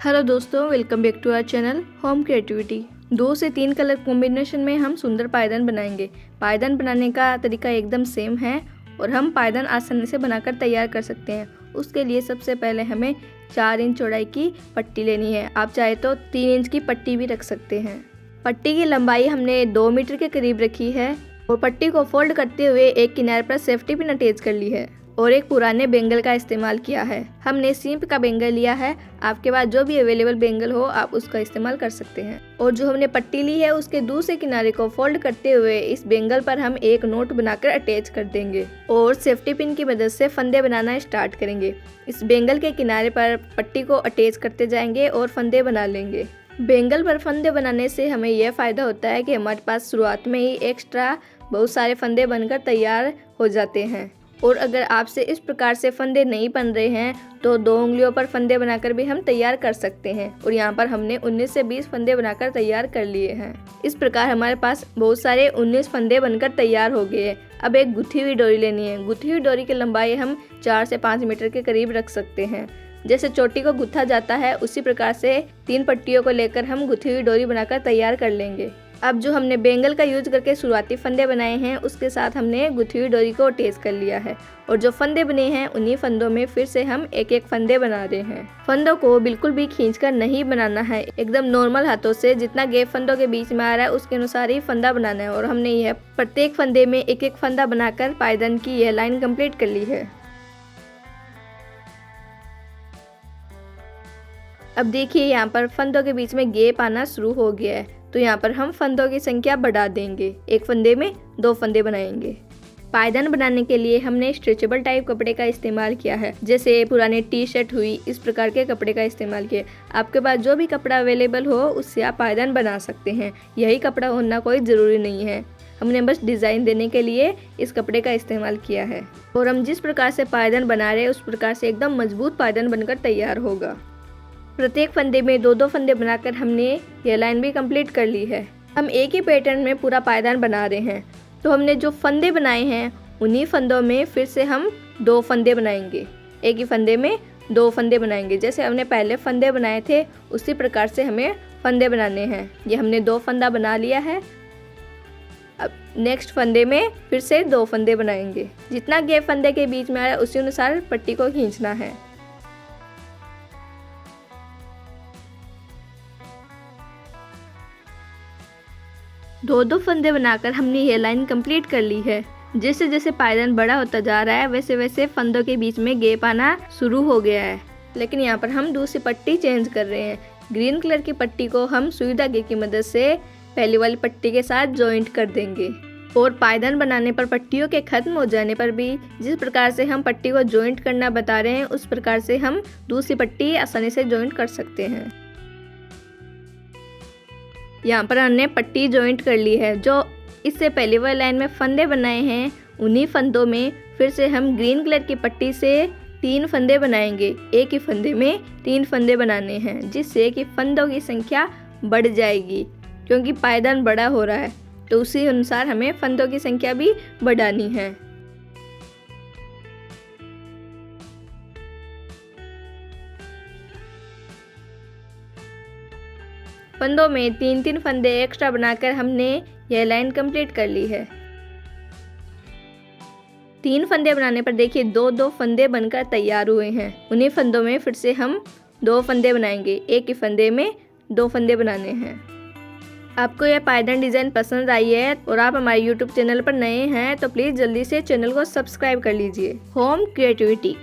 Hello दोस्तों, welcome back to our channel home creativity. 2 से 3 colour combination में हम सुंदर पायदान बनाएंगे। पायदान बनाने का तरीका एकदम सेम है और हम पायदान आसानी से बनाकर तैयार कर सकते हैं। उसके लिए सबसे पहले हमें 4 इंच चौड़ाई की पट्टी लेनी है। आप चाहे तो 3 इंच की पट्टी भी रख सकते हैं। पट्टी की लंबाई हमने 2 मीटर के करीब रखी है और पट्टी को फोल्ड करते हुए एक किनारे पर सेफ्टी पिन अटैच कर ली है और एक पुराने बेंगल का इस्तेमाल किया है। हमने सीप का बेंगल लिया है। आपके पास जो भी अवेलेबल बेंगल हो आप उसका इस्तेमाल कर सकते हैं। और जो हमने पट्टी ली है उसके दूसरे किनारे को फोल्ड करते हुए इस बेंगल पर हम एक नोट बनाकर अटैच कर देंगे और सेफ्टी पिन की मदद से फंदे बनाना स्टार्ट करेंगे। इस बेंगल के किनारे पर पट्टी को अटैच करते जाएंगे और फंदे बना लेंगे। बेंगल पर फंदे बनाने से हमें यह फ़ायदा होता है कि हमारे पास शुरुआत में ही एक्स्ट्रा बहुत सारे फंदे बनकर तैयार हो जाते हैं। और अगर आपसे इस प्रकार से फंदे नहीं बन रहे हैं तो 2 उंगलियों पर फंदे बनाकर भी हम तैयार कर सकते हैं। और यहाँ पर हमने 19 से 20 फंदे बनाकर तैयार कर लिए हैं। इस प्रकार हमारे पास बहुत सारे 19 फंदे बनकर तैयार हो गए हैं। अब एक गुथी हुई डोरी लेनी है। गुथी हुई डोरी की लंबाई हम 4 से 5 मीटर के करीब रख सकते हैं। जैसे चोटी को गुथा जाता है उसी प्रकार से 3 पट्टियों को लेकर हम गुथी हुई डोरी बनाकर तैयार कर लेंगे। अब जो हमने बेंगल का यूज करके शुरुआती फंदे बनाए हैं उसके साथ हमने गुथी हुई डोरी को अटैच कर लिया है और जो फंदे बने हैं उन्हीं फंदों में फिर से हम एक एक फंदे बना रहे हैं। फंदों को बिल्कुल भी खींचकर नहीं बनाना है, एकदम नॉर्मल हाथों से जितना गैप फंदों के बीच में आ रहा है उसके अनुसार ही फंदा बनाना है। और हमने यह प्रत्येक फंदे में एक एक फंदा बनाकर पायदान की यह लाइन कंप्लीट कर ली है। अब देखिए यहाँ पर फंदों के बीच में गैप आना शुरू हो गया है, तो यहाँ पर हम फंदों की संख्या बढ़ा देंगे। एक फंदे में 2 फंदे बनाएंगे। पायदान बनाने के लिए हमने स्ट्रेचेबल टाइप कपड़े का इस्तेमाल किया है, जैसे पुराने टी शर्ट हुई, इस प्रकार के कपड़े का इस्तेमाल किया। आपके पास जो भी कपड़ा अवेलेबल हो उससे आप पायदान बना सकते हैं। यही कपड़ा होना कोई ज़रूरी नहीं है। हमने बस डिज़ाइन देने के लिए इस कपड़े का इस्तेमाल किया है। और हम जिस प्रकार से पायदान बना रहे हैं उस प्रकार से एकदम मजबूत पायदान बनकर तैयार होगा। प्रत्येक फंदे में 2-2 फंदे बनाकर हमने यह लाइन भी कंप्लीट कर ली है। हम एक ही पैटर्न में पूरा पायदान बना रहे हैं, तो हमने जो फंदे बनाए हैं उन्हीं फंदों में फिर से हम 2 फंदे बनाएंगे। एक ही फंदे में 2 फंदे बनाएंगे। जैसे हमने पहले फंदे बनाए थे उसी प्रकार से हमें फंदे बनाने हैं। ये हमने 2 फंदा बना लिया है। अब नेक्स्ट फंदे में फिर से 2 फंदे बनाएंगे। जितना गैप फंदे के बीच में आ रहा है उसी अनुसार पट्टी को खींचना है। दो फंदे बनाकर हमने ये लाइन कंप्लीट कर ली है। जैसे जैसे पायदान बड़ा होता जा रहा है वैसे वैसे फंदों के बीच में गैप आना शुरू हो गया है। लेकिन यहाँ पर हम दूसरी पट्टी चेंज कर रहे हैं। ग्रीन कलर की पट्टी को हम सुई धागे की मदद से पहली वाली पट्टी के साथ जॉइंट कर देंगे। और पायदान बनाने पर पट्टियों के खत्म हो जाने पर भी जिस प्रकार से हम पट्टी को जॉइंट करना बता रहे हैं उस प्रकार से हम दूसरी पट्टी आसानी से जॉइंट कर सकते हैं। यहाँ पर हमने पट्टी जॉइंट कर ली है। जो इससे पहले वाली लाइन में फंदे बनाए हैं उन्हीं फंदों में फिर से हम ग्रीन कलर की पट्टी से 3 फंदे बनाएंगे। एक ही फंदे में 3 फंदे बनाने हैं जिससे कि फंदों की संख्या बढ़ जाएगी। क्योंकि पायदान बड़ा हो रहा है तो उसी अनुसार हमें फंदों की संख्या भी बढ़ानी है। फंदों में 3-3 फंदे एक्स्ट्रा बनाकर हमने यह लाइन कंप्लीट कर ली है। 3 फंदे बनाने पर देखिए 2-2 फंदे बनकर तैयार हुए हैं। उन्हीं फंदों में फिर से हम 2 फंदे बनाएंगे। एक ही फंदे में 2 फंदे बनाने हैं। आपको यह पायदान डिज़ाइन पसंद आई है और आप हमारे YouTube चैनल पर नए हैं तो प्लीज़ जल्दी से चैनल को सब्सक्राइब कर लीजिए। Home creativity.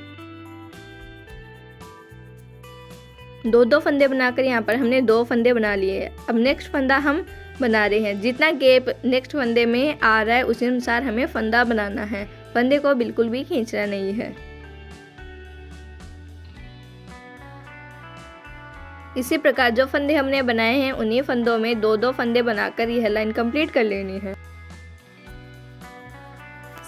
2-2 फंदे बनाकर यहाँ पर हमने 2 फंदे बना लिए हैं। अब नेक्स्ट फंदा हम बना रहे हैं। जितना गैप नेक्स्ट फंदे में आ रहा है उसी अनुसार हमें फंदा बनाना है। फंदे को बिल्कुल भी खींचना नहीं है। इसी प्रकार जो फंदे हमने बनाए हैं उन्हीं फंदों में 2-2 फंदे बनाकर यह लाइन कंप्लीट कर लेनी है।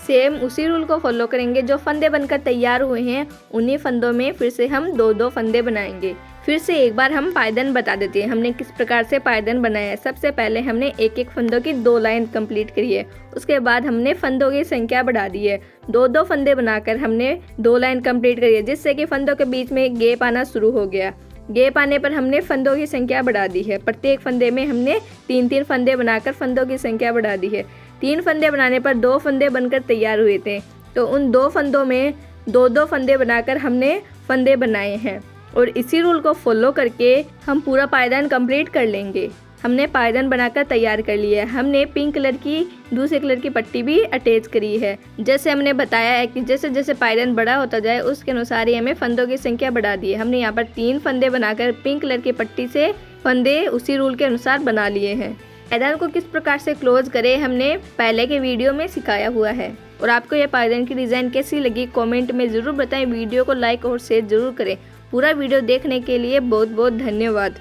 सेम उसी रूल को फॉलो करेंगे। जो फंदे बनकर तैयार हुए हैं उन्हीं फंदों में फिर से हम 2-2 फंदे बनाएंगे। फिर से एक बार हम पायदान बता देते हैं हमने किस प्रकार से पायदान बनाया है। सबसे पहले हमने एक एक फंदों की 2 लाइन कंप्लीट करी है। उसके बाद हमने फंदों की संख्या बढ़ा दी है। 2-2 फंदे बनाकर हमने 2 लाइन कंप्लीट करी है जिससे कि फंदों के बीच में गैप आना शुरू हो गया। गैप आने पर हमने फंदों की संख्या बढ़ा दी है। प्रत्येक फंदे में हमने 3-3 फंदे बनाकर फंदों की संख्या बढ़ा दी है। 3 फंदे बनाने पर 2 फंदे बनकर तैयार हुए थे, तो उन 2 फंदों में 2-2 फंदे बनाकर हमने फंदे बनाए हैं और इसी रूल को फॉलो करके हम पूरा पायदान कंप्लीट कर लेंगे। हमने पायदान बनाकर तैयार कर लिया है। हमने पिंक कलर की दूसरे कलर की पट्टी भी अटैच करी है। जैसे हमने बताया है कि जैसे जैसे पायदान बड़ा होता जाए उसके अनुसार ही हमें फंदों की संख्या बढ़ा दी है। हमने यहाँ पर 3 फंदे बनाकर पिंक कलर की पट्टी से फंदे उसी रूल के अनुसार बना लिए हैं। पायदान को किस प्रकार से क्लोज करें हमने पहले के वीडियो में सिखाया हुआ है। और आपको यह पायदान की डिज़ाइन कैसी लगी कमेंट में ज़रूर बताएं। वीडियो को लाइक और शेयर ज़रूर करें। पूरा वीडियो देखने के लिए बहुत बहुत धन्यवाद।